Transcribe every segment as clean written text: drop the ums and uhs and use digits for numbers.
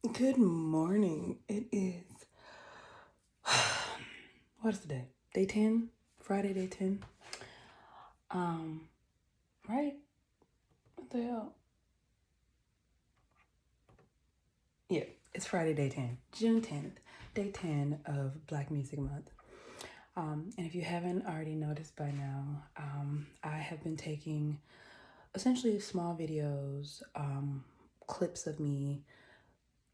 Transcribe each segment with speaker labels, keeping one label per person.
Speaker 1: Good morning. It is, what is the day? Day 10? Friday, day 10. Right? What the hell? Yeah, it's Friday, day 10. June 10th, day 10 of Black Music Month. And if you haven't already noticed by now, I have been taking essentially small videos, clips of me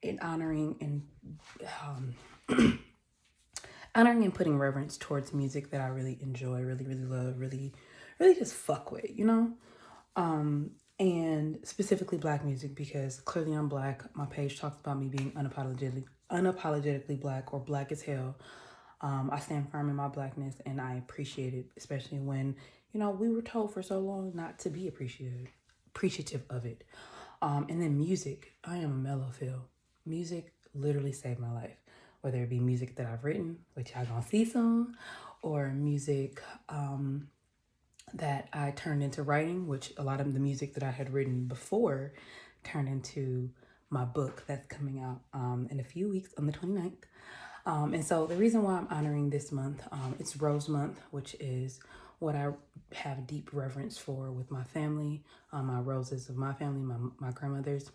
Speaker 1: in honoring and putting reverence towards music that I really enjoy, really love, really just fuck with, you know? And specifically Black music, because clearly I'm Black. My page talks about me being unapologetically Black, or Black as hell. I stand firm in my Blackness, and I appreciate it, especially when, we were told for so long not to be appreciative of it. And then music, I am a Melophile. Music literally saved my life, whether it be music that I've written, which y'all gonna see soon, or music that I turned into writing, which a lot of the music that I had written before turned into my book that's coming out in a few weeks on the 29th. And so the reason why I'm honoring this month, it's Rose Month, which is what I have deep reverence for with my family, my roses of my family, my grandmothers.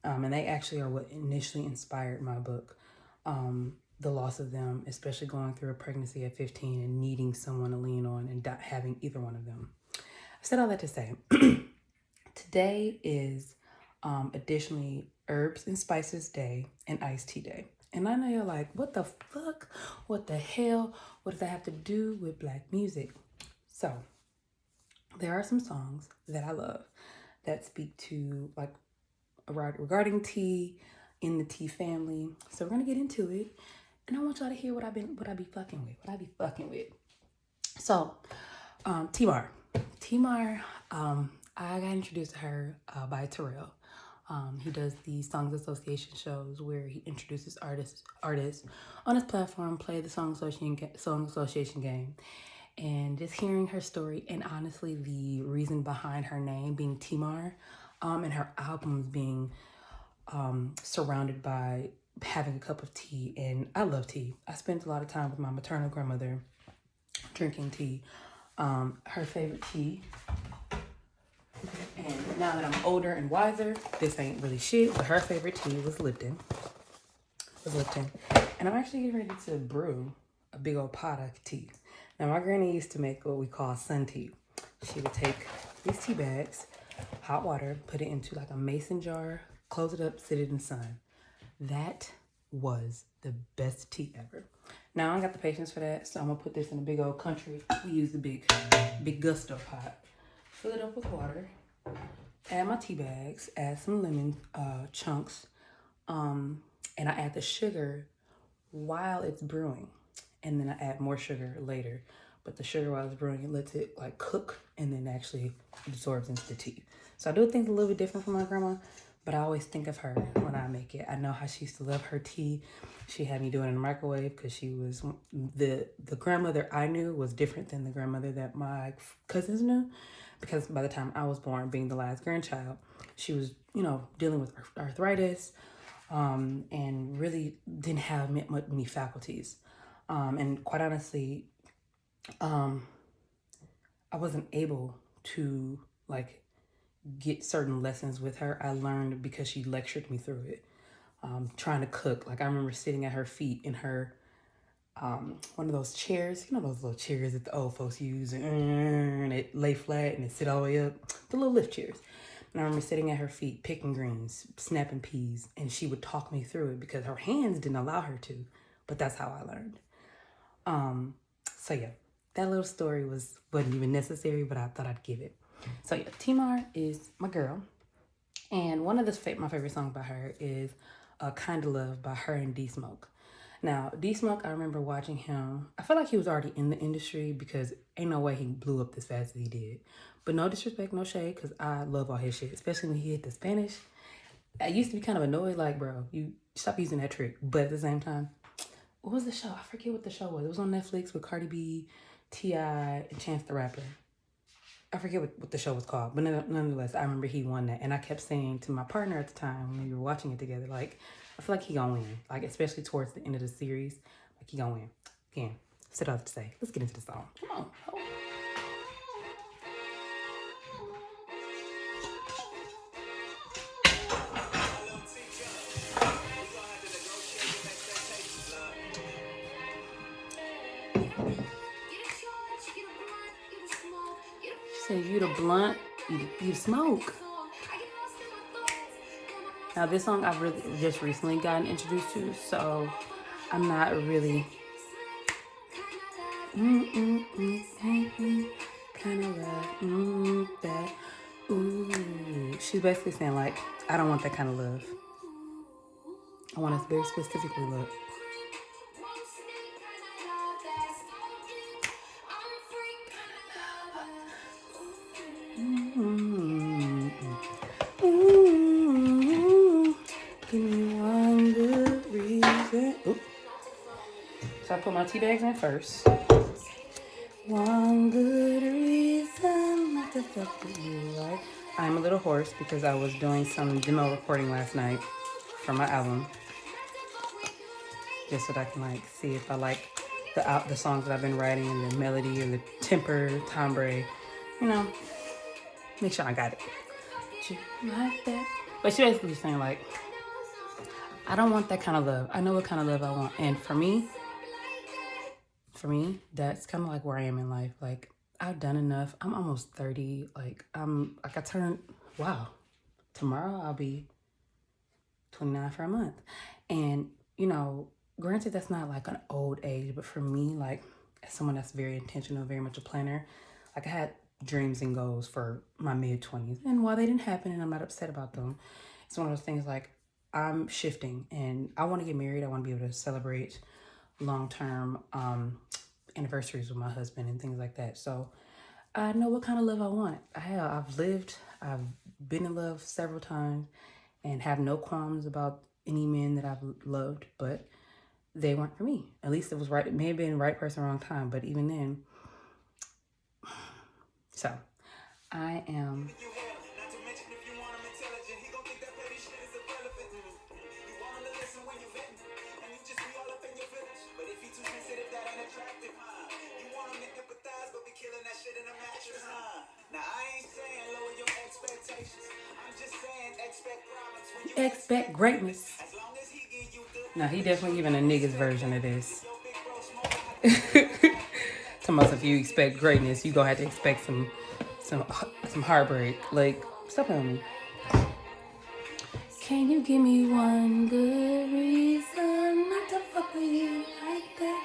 Speaker 1: And they actually are what initially inspired my book. The loss of them, especially going through a pregnancy at 15 and needing someone to lean on and not having either one of them. I said all that to say, today is additionally Herbs and Spices Day and Iced Tea Day. And I know you're like, what the fuck? What the hell? What does that have to do with Black music? So, there are some songs that I love that speak to, like, regarding tea, in the tea family. So we're gonna get into it, and I want y'all to hear what I be fucking with. So, TeaMarr, I got introduced to her by Terrell. He does the Songs Association shows where he introduces artists on his platform, play the Song Association game. And just hearing her story, and honestly the reason behind her name being TeaMarr, and her albums being surrounded by having a cup of tea. And I love tea. I spent a lot of time with my maternal grandmother drinking tea. Her favorite tea, and now that I'm older and wiser, this ain't really shit, but her favorite tea was Lipton. And I'm actually getting ready to brew a big old pot of tea. Now, my granny used to make what we call sun tea. She would take these tea bags, hot water, put it into like a mason jar, close it up, sit it in the sun. That was the best tea ever. Now, I don't got the patience for that, so I'm gonna put this in a big old country. We use the big gusto pot. Fill it up with water, add my tea bags, add some lemon chunks, and I add the sugar while it's brewing, and then I add more sugar later. But the sugar while it's brewing, it lets it like cook and then actually absorbs into the tea. So I do things a little bit different from my grandma, but I always think of her when I make it. I know how she used to love her tea. She had me do it in the microwave because she was the grandmother I knew was different than the grandmother that my cousins knew. Because by the time I was born, being the last grandchild, she was, dealing with arthritis, and really didn't have many faculties. And quite honestly, I wasn't able to like get certain lessons with her. I learned because she lectured me through it. Trying to cook, like I remember sitting at her feet in her one of those chairs, those little chairs that the old folks use, and it lay flat and it sit all the way up, the little lift chairs. And I remember sitting at her feet, picking greens, snapping peas, and she would talk me through it because her hands didn't allow her to, but that's how I learned. So yeah, that little story wasn't even necessary, but I thought I'd give it. So yeah, TeaMarr is my girl, and one of my favorite songs by her is "Kinda Love" by her and D Smoke. Now, D Smoke, I remember watching him. I felt like he was already in the industry because ain't no way he blew up as fast as he did. But no disrespect, no shade, because I love all his shit, especially when he hit the Spanish. I used to be kind of annoyed, like, bro, you stop using that trick. But at the same time, what was the show? I forget what the show was. It was on Netflix with Cardi B, T.I., and Chance the Rapper. I forget what the show was called, but nonetheless, I remember he won that. And I kept saying to my partner at the time when we were watching it together, like, I feel like he gonna win. Like, especially towards the end of the series, like, he gonna win. Again, said all that to say, let's get into the song. Come on. Oh. She said, you the blunt, you smoke. Now, this song I've really just recently gotten introduced to, so I'm not really kind of love that. Ooh, she's basically saying like, I don't want that kind of love. I want a very specifically look. Give me one good reason. Ooh. So I put my tea bags in first. One good reason not to fuck with you, right? I'm a little hoarse because I was doing some demo recording last night for my album. Just so that I can like see if I like the songs that I've been writing and the melody and the temper, timbre, you know, make sure I got it. You like that? But she basically saying like, I don't want that kind of love. I know what kind of love I want. And for me, that's kind of like where I am in life. Like, I've done enough. I'm almost 30. Like, I turned, wow, tomorrow I'll be 29 for a month. And, you know, granted, that's not like an old age, but for me, like, as someone that's very intentional, very much a planner, like, I had dreams and goals for my mid-20s. And while they didn't happen and I'm not upset about them, it's one of those things like, I'm shifting and I want to get married. I want to be able to celebrate long-term anniversaries with my husband and things like that. So I know what kind of love I want. I've been in love several times and have no qualms about any men that I've loved, but they weren't for me. At least it was right. It may have been right person, wrong time, but even then. So I am. Expect greatness. Now he definitely giving a niggas version of this. Talking about if you expect greatness, you gonna have to expect some heartbreak. Like, stop on me. Can you give me one good reason not to fuck with you like that?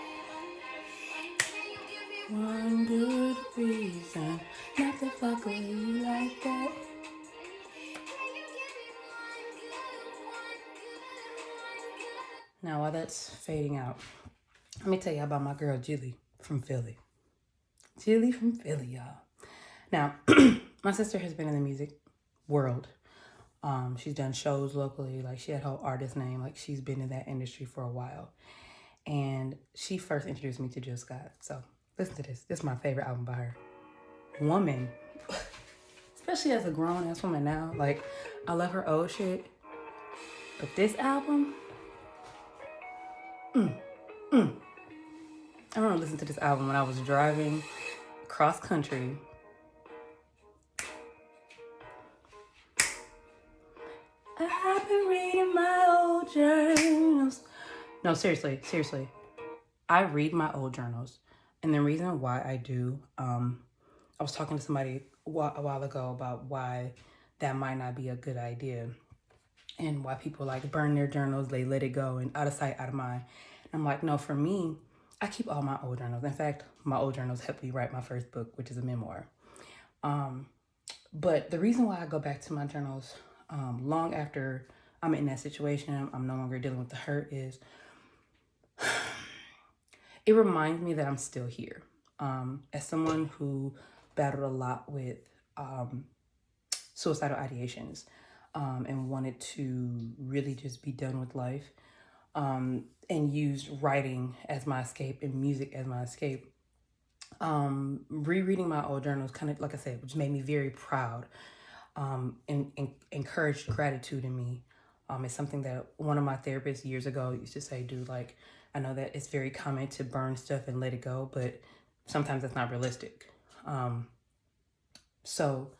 Speaker 1: One good reason not to fuck with you like that. Now, while that's fading out, let me tell you about my girl, Jilly from Philly. Jilly from Philly, y'all. Now, my sister has been in the music world. She's done shows locally. Like, she had her artist name. Like, she's been in that industry for a while. And she first introduced me to Jill Scott. So, listen to this. This is my favorite album by her. Woman. Especially as a grown-ass woman now. Like, I love her old shit. But this album... I remember listening to this album when I was driving cross country. I've been reading my old journals. No, seriously. I read my old journals. And the reason why I do, I was talking to somebody a while ago about why that might not be a good idea. And why people like burn their journals, they let it go and out of sight, out of mind. And I'm like, no, for me, I keep all my old journals. In fact, my old journals helped me write my first book, which is a memoir. But the reason why I go back to my journals long after I'm in that situation, I'm no longer dealing with the hurt, is it reminds me that I'm still here. As someone who battled a lot with suicidal ideations and wanted to really just be done with life, and used writing as my escape and music as my escape, rereading my old journals, kind of like I said, which made me very proud, and encouraged gratitude in me. It's something that one of my therapists years ago used to say, dude, like, I know that it's very common to burn stuff and let it go, but sometimes that's not realistic. So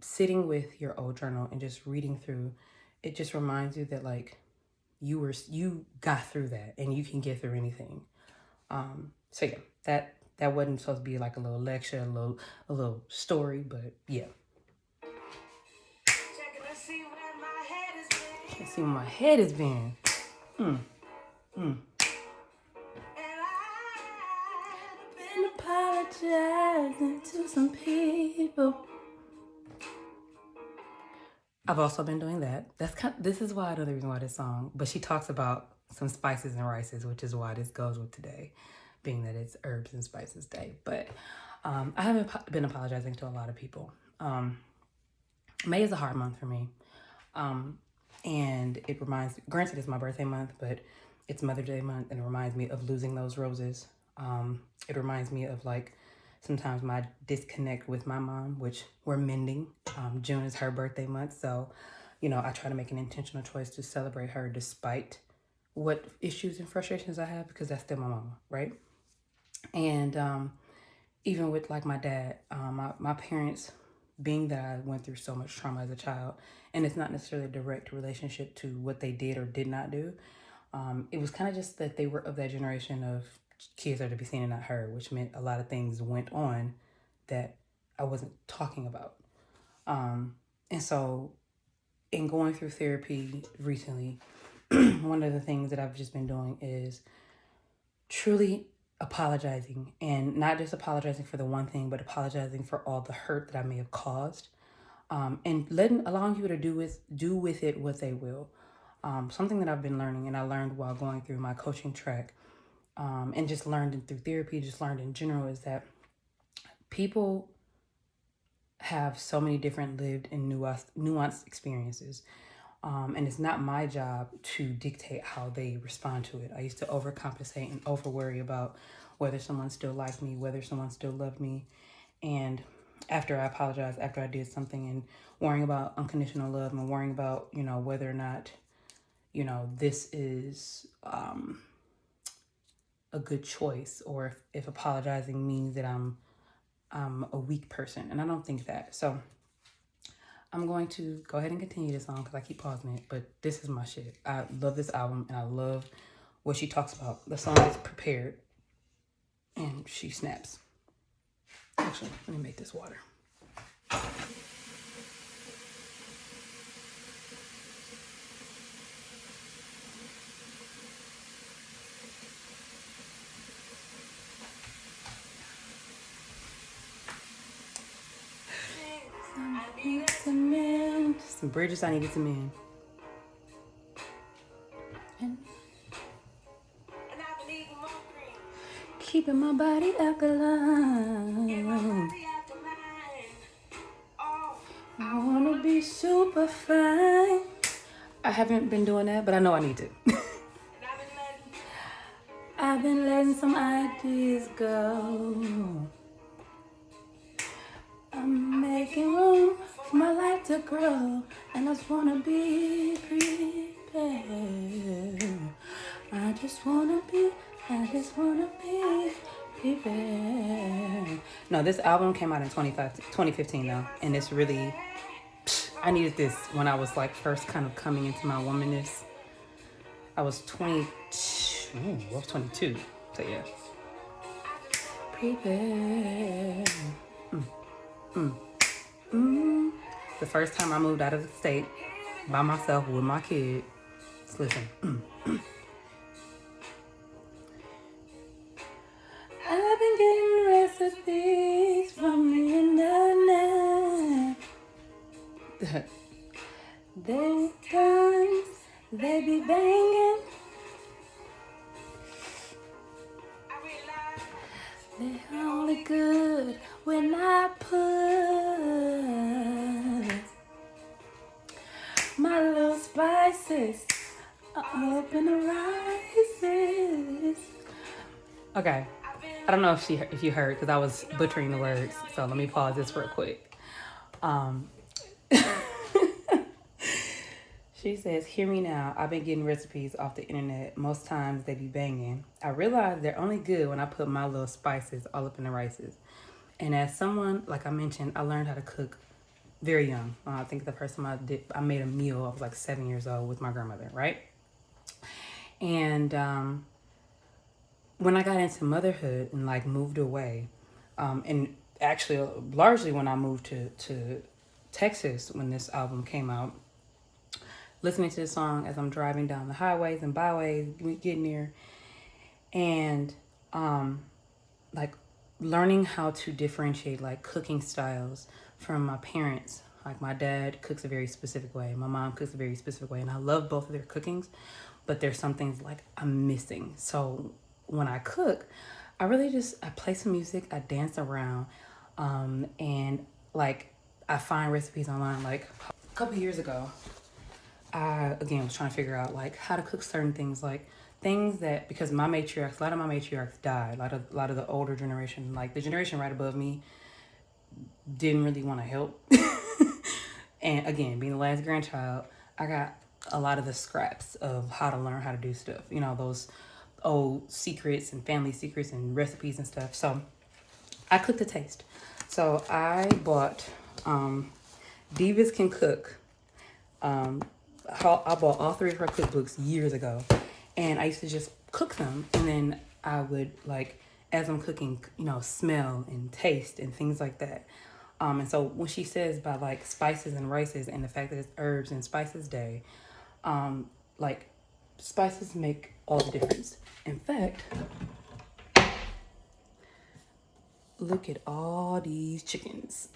Speaker 1: sitting with your old journal and just reading through, it just reminds you that like you got through that and you can get through anything. So yeah, that wasn't supposed to be like a little lecture, a little story, but yeah. Let's see where my head has been. Been apologizing to some people. I've also been doing that. This is why I know the reason why this song, but she talks about some spices and rices, which is why this goes with today, being that it's herbs and spices day. But I haven't been apologizing to a lot of people. May is a hard month for me. And it reminds, granted it's my birthday month, but it's Mother's Day month, and it reminds me of losing those roses. It reminds me of like sometimes my disconnect with my mom, which we're mending. June is her birthday month, so you know I try to make an intentional choice to celebrate her despite what issues and frustrations I have, because that's still my mama, right? And even with like my dad, my parents, being that I went through so much trauma as a child, and it's not necessarily a direct relationship to what they did or did not do. It was kind of just that they were of that generation of kids are to be seen and not heard, which meant a lot of things went on that I wasn't talking about. And so in going through therapy recently, one of the things that I've just been doing is truly apologizing, and not just apologizing for the one thing, but apologizing for all the hurt that I may have caused, and allowing people to do with it what they will. Something that I've been learning, and I learned while going through my coaching track, and just learned through therapy, just learned in general, is that people have so many different lived and nuanced experiences. And it's not my job to dictate how they respond to it. I used to overcompensate and over worry about whether someone still liked me, whether someone still loved me. And after I apologized, after I did something, and worrying about unconditional love, and worrying about, you know, whether or not, you know, this is a good choice, or if apologizing means that I'm a weak person. And I don't think that. So I'm going to go ahead and continue this song because I keep pausing it, but this is my shit. I love this album, and I love what she talks about. The song is Prepared, and she snaps. Actually, let me make this water. Some bridges I needed to mend. And keeping my body alkaline. I wanna be super fine. I haven't been doing that, but I know I need to. I've been letting some ideas go. I'm making room for my life to grow, and I just wanna be prepared. I just wanna be prepared. No, this album came out in 2015 though, and it's really, I needed this when I was like first kind of coming into my womanness. I was 22, so yeah. Prepared. The first time I moved out of the state by myself with my kid. Listen. I've been getting recipes from the internet. Those times they be banging. They're only good when I put my little spices up in the rices. Okay. I don't know if you heard because I was butchering the words. So let me pause this real quick. Um, She says, hear me now. I've been getting recipes off the internet. Most times they be banging. I realize they're only good when I put my little spices all up in the rices. And as someone, like I mentioned, I learned how to cook very young. I think the first time I made a meal, I was like 7 years old with my grandmother, right? And when I got into motherhood and like moved away, and actually largely when I moved to Texas when this album came out, listening to this song as I'm driving down the highways and byways, getting there, and like learning how to differentiate like cooking styles from my parents. Like my dad cooks a very specific way, my mom cooks a very specific way, and I love both of their cookings, but there's some things like I'm missing. So when I cook, I really I play some music, I dance around, and like I find recipes online. Like a couple years ago, I again was trying to figure out like how to cook certain things, like things that, because my matriarchs, a lot of my matriarchs died. A lot of the older generation, like the generation right above me, didn't really want to help. And again, being the last grandchild, I got a lot of the scraps of how to learn how to do stuff. You know, those old secrets and family secrets and recipes and stuff. So I cooked a taste. So I bought Divas Can Cook. I bought all three of her cookbooks years ago, and I used to just cook them, and then I would like, as I'm cooking, you know, smell and taste and things like that. And so when she says by like spices and rices and the fact that it's herbs and spices day, like spices make all the difference. In fact, look at all these chickens.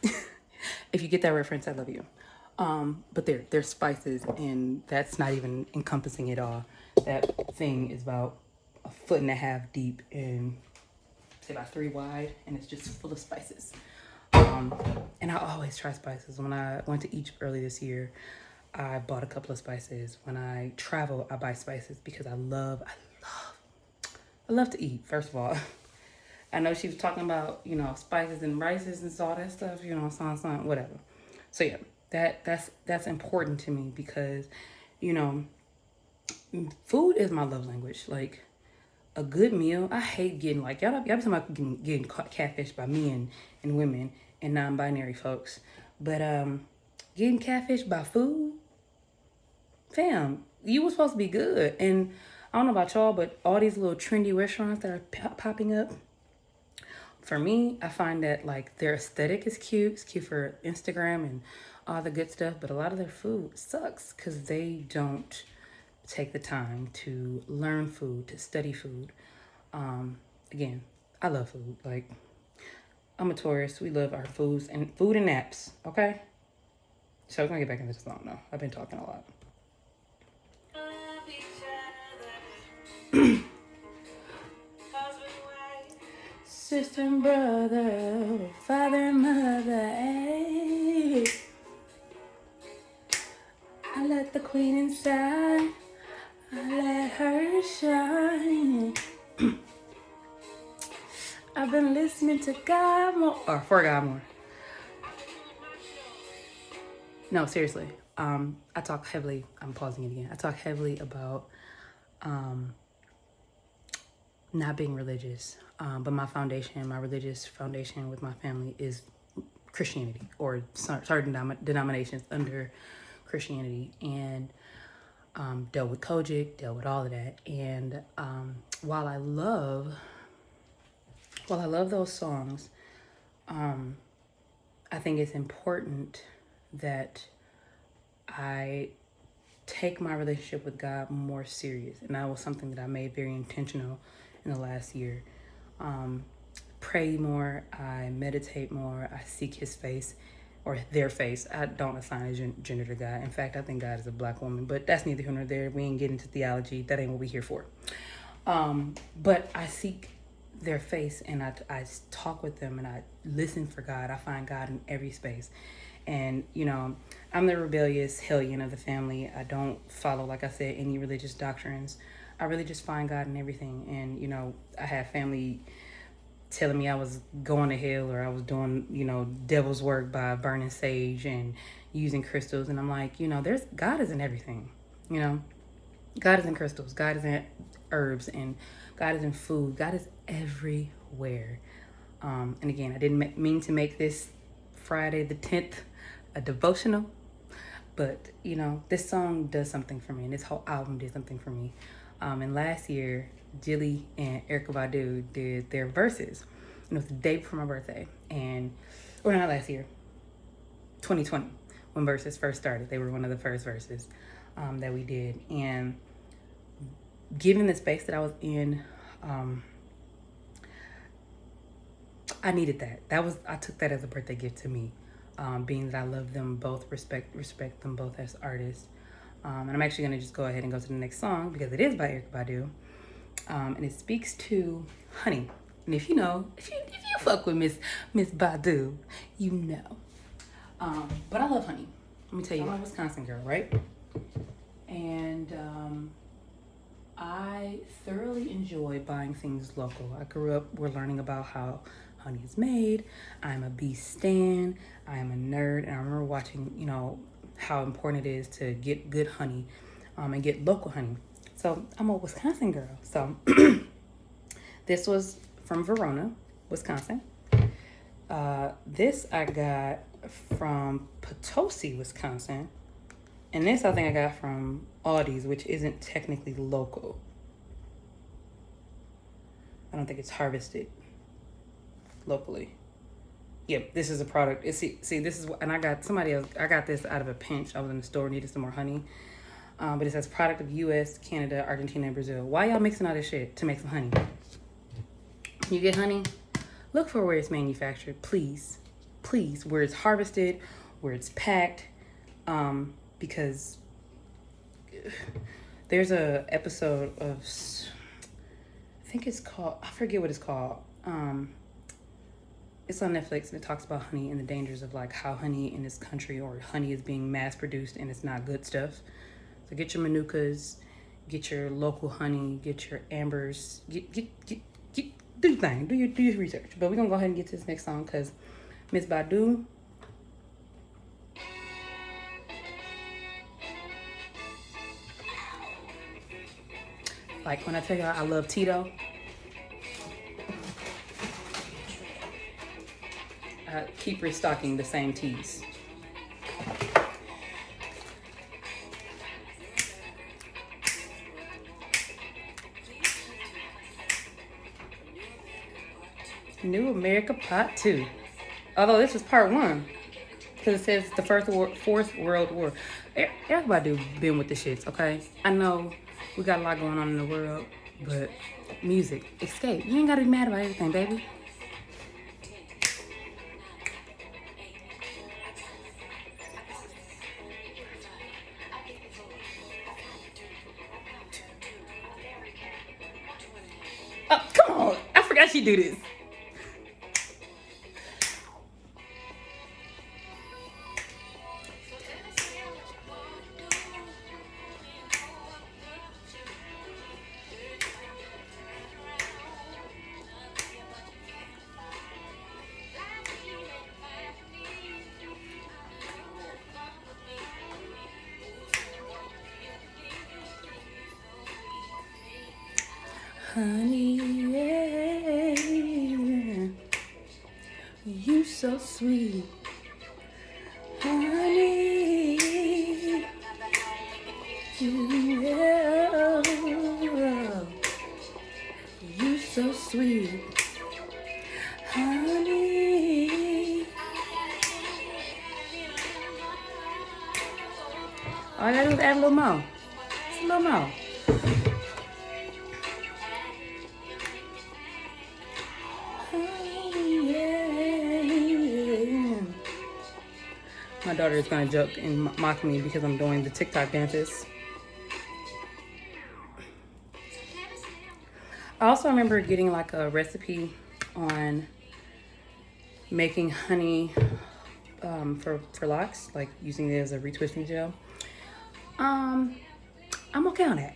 Speaker 1: If you get that reference, I love you. But they're spices, and that's not even encompassing it all. That thing is about 1.5 feet deep and say about 3 wide, and it's just full of spices. And I always try spices. When I went to Egypt early this year, I bought a couple of spices. When I travel, I buy spices because I love to eat, first of all. I know she was talking about, you know, spices and rices and all that stuff, you know, something, whatever. So yeah, that's important to me because, you know, food is my love language. Like a good meal, I hate getting like, y'all be talking about getting catfished by men and women and non-binary folks. But getting catfished by food, fam, you were supposed to be good. And I don't know about y'all, but all these little trendy restaurants that are popping up, for me, I find that like their aesthetic is cute. It's cute for Instagram and all the good stuff, but a lot of their food sucks because they don't take the time to learn food, to study food. Again, I love food. Like, I'm a tourist. We love our foods and food and naps, okay? So we're gonna get back into this song now. I've been talking a lot. Sister and brother, father and mother, hey. I let the queen inside, I let her shine. I've been listening to God more, or for God more. No, seriously. I talk heavily, I'm pausing it again. I talk heavily about not being religious. But my religious foundation with my family is Christianity, or certain denominations under Christianity, and dealt with Kojic, dealt with all of that. And while I love those songs, I think it's important that I take my relationship with God more serious. And that was something that I made very intentional in the last year. Pray more, I meditate more, I seek his face, or their face. I don't assign a gender to God. In fact, I think God is a black woman, but that's neither here nor there. We ain't getting into theology. That ain't what we here for. But I seek their face, and I talk with them, and I listen for God. I find God in every space. And, you know, I'm the rebellious hellion of the family. I don't follow, like I said, any religious doctrines. I really just find God in everything. And, you know, I have family telling me I was going to hell or I was doing, you know, devil's work by burning sage and using crystals. And I'm like, you know, there's God is in everything, you know. God is in crystals. God is in herbs, and God is in food. God is everywhere. And again, I didn't mean to make this Friday the 10th a devotional, but you know, this song does something for me, and this whole album did something for me. And last year, Jilly and Erykah Badu did their verses. And it was the day before my birthday, and or not last year, 2020, when verses first started. They were one of the first verses that we did, and given the space that I was in, I needed that. I took that as a birthday gift to me, being that I love them both, respect them both as artists. And I'm actually gonna just go ahead and go to the next song because it is by Erykah Badu, and it speaks to honey. And if you know, if you fuck with Miss Badu, you know. But I love honey. Let me tell you, I'm a Wisconsin girl, right? And I thoroughly enjoy buying things local. I grew up, we're learning about how honey is made. I'm a bee stan. I am a nerd. And I remember watching, you know, how important it is to get good honey and get local honey. So I'm a Wisconsin girl. So this was from Verona, Wisconsin. This I got from Potosi, Wisconsin. And this I think I got from Aldi's, which isn't technically local. I don't think it's harvested locally. Yep, this is a product. See, this is, and I got this out of a pinch. I was in the store, needed some more honey. But it says product of U.S., Canada, Argentina, and Brazil. Why y'all mixing all this shit to make some honey? You get honey, look for where it's manufactured, please. Please, where it's harvested, where it's packed. Because there's a episode of, I think it's called, I forget what it's called. It's on Netflix, and it talks about honey and the dangers of like how honey in this country or honey is being mass produced and it's not good stuff. So get your Manukas, get your local honey, get your ambers, get do your thing, do your research. But we're gonna go ahead and get to this next song because Miss Badu. Like when I tell y'all I love Tito, I keep restocking the same teas. New America Part 2. Although this is Part 1. Because it says the Fourth World War. Everybody been with the shits, okay? I know we got a lot going on in the world, but music, escape. You ain't gotta be mad about everything, baby. Oh, come on. I forgot she do this. Honey, yeah, you so sweet. Honey, yeah, you so sweet. Honey. All I gotta do is add a little more. Just a little more. My daughter is gonna joke and mock me because I'm doing the TikTok dances. I also remember getting like a recipe on making honey for locks, like using it as a retwisting gel. I'm okay on that.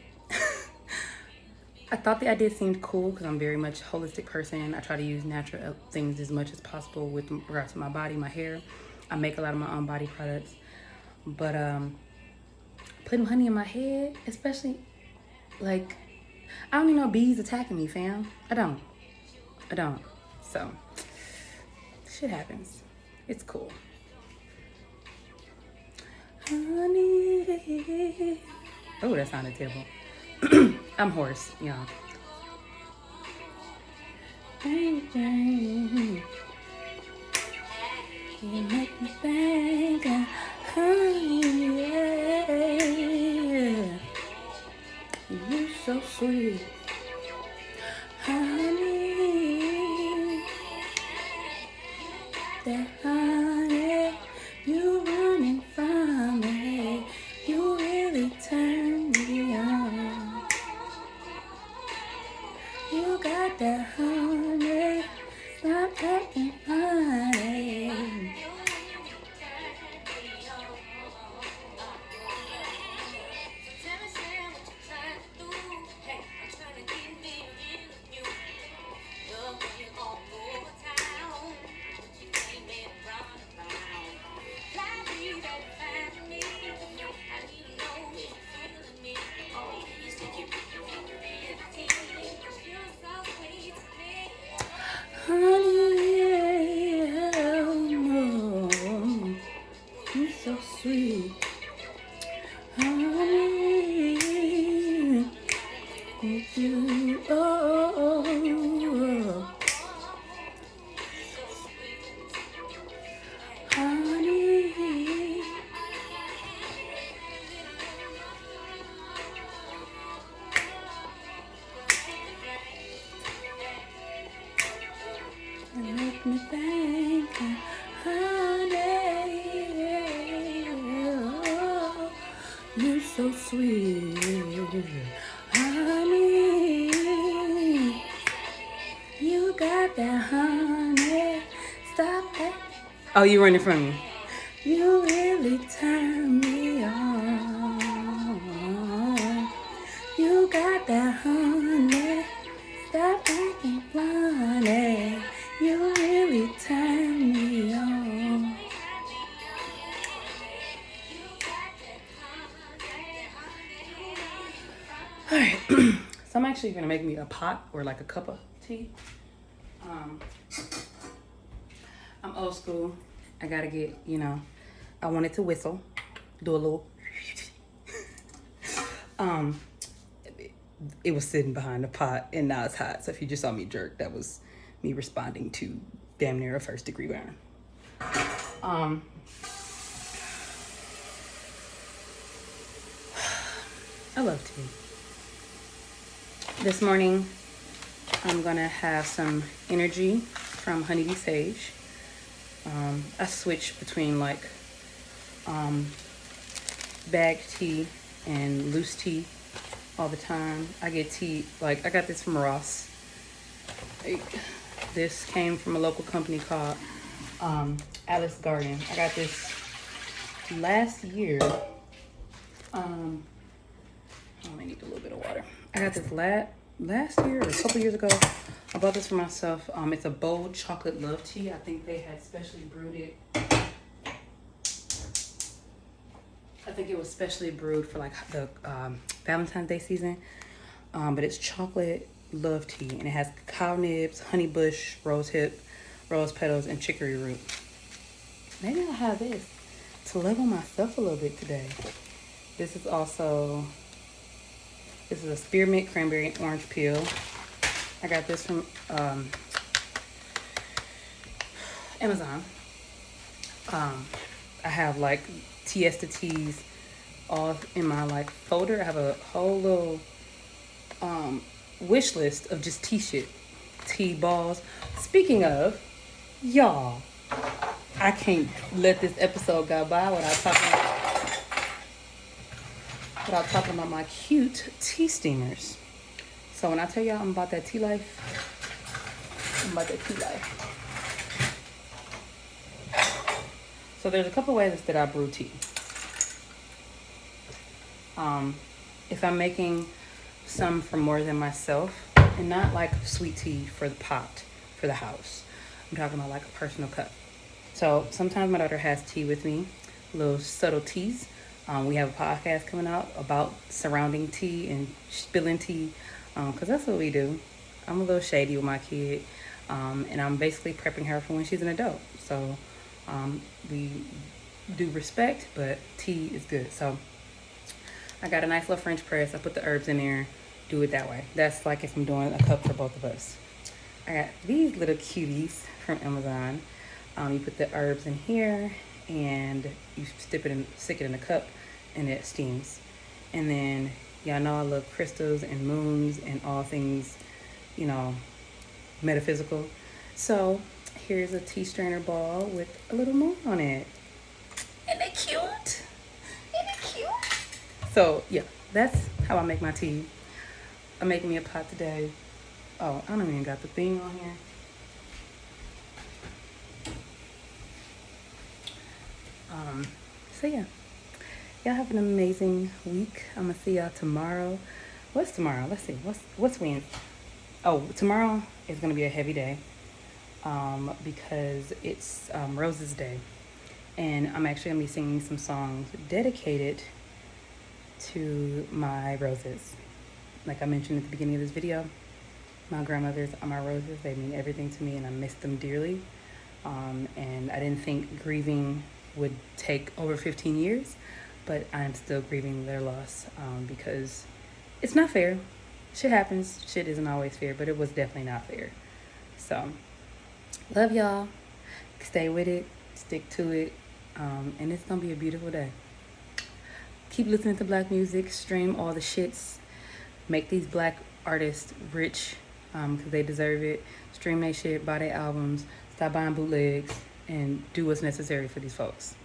Speaker 1: I thought the idea seemed cool because I'm very much a holistic person. I try to use natural things as much as possible with regards to my body, my hair. I make a lot of my own body products. But putting honey in my head, especially, like, I don't need no bees attacking me, fam. I don't. So, shit happens. It's cool. Honey. Oh, that sounded terrible. I'm hoarse, y'all. You make me think, honey, yeah. You so sweet, honey. That honey, you running from me. You really turn me on. You got that honey, stop acting funny. Make me think, honey, you so sweet, honey, you got that honey, stop it. Oh, you running from me. You really turn me on. You got that honey, stop acting funny. You really turn me on. Alright, so I'm actually gonna make me a pot or like a cup of tea. I'm old school. I gotta get, I wanted to whistle, do a little. It was sitting behind the pot and now it's hot. So if you just saw me jerk, that was me responding to damn near a first-degree burn. I love tea. This morning, I'm gonna have some energy from Honeybee Sage. I switch between bagged tea and loose tea all the time. I get tea, I got this from Ross. This came from a local company called Alice Garden. I got this last year. I need a little bit of water. I got this last year or a couple years ago. I bought this for myself. It's a bold chocolate love tea. I think they had specially brewed it. I think it was specially brewed for the Valentine's Day season. But it's chocolate love tea, and it has cacao nibs, honey bush, rose hip, rose petals, and chicory root. Maybe I'll have this to level myself a little bit today. This is a spearmint cranberry and orange peel. I got this from Amazon. I have Tiesta teas all in my folder. I have a whole little wish list of just tea balls. Speaking of, y'all, I can't let this episode go by without talking about my cute tea steamers. So when I tell y'all I'm about that tea life, I'm about that tea life. So there's a couple ways that I brew tea. If I'm making some for more than myself, and not like sweet tea for the pot, for the house. I'm talking about like a personal cup. So sometimes my daughter has tea with me, little subtle teas. We have a podcast coming out about surrounding tea and spilling tea, because that's what we do. I'm a little shady with my kid, and I'm basically prepping her for when she's an adult. So we do respect, but tea is good. So I got a nice little French press. I put the herbs in there, do it that way. That's like if I'm doing a cup for both of us. I got these little cuties from Amazon. You put the herbs in here and you stick it in a cup, and it steams. And then y'all know I love crystals and moons and all things, you know, metaphysical. So here's a tea strainer ball with a little moon on it. Isn't it cute? Isn't it cute? So yeah, that's how I make my tea. I'm making me a pot today. Oh, I don't even got the thing on here. So yeah, y'all have an amazing week. I'm gonna see y'all tomorrow. What's tomorrow? Let's see. What's Wednesday? Oh, tomorrow is gonna be a heavy day, because it's Rose's Day, and I'm actually gonna be singing some songs dedicated to my roses. Like I mentioned at the beginning of this video, my grandmothers are my roses. They mean everything to me, and I miss them dearly. And I didn't think grieving would take over 15 years, but I'm still grieving their loss, because it's not fair. Shit happens. Shit isn't always fair, but it was definitely not fair. So, love y'all. Stay with it. Stick to it. And it's going to be a beautiful day. Keep listening to black music. Stream all the shits. Make these black artists rich, because they deserve it. Stream their shit. Buy their albums. Stop buying bootlegs. And do what's necessary for these folks.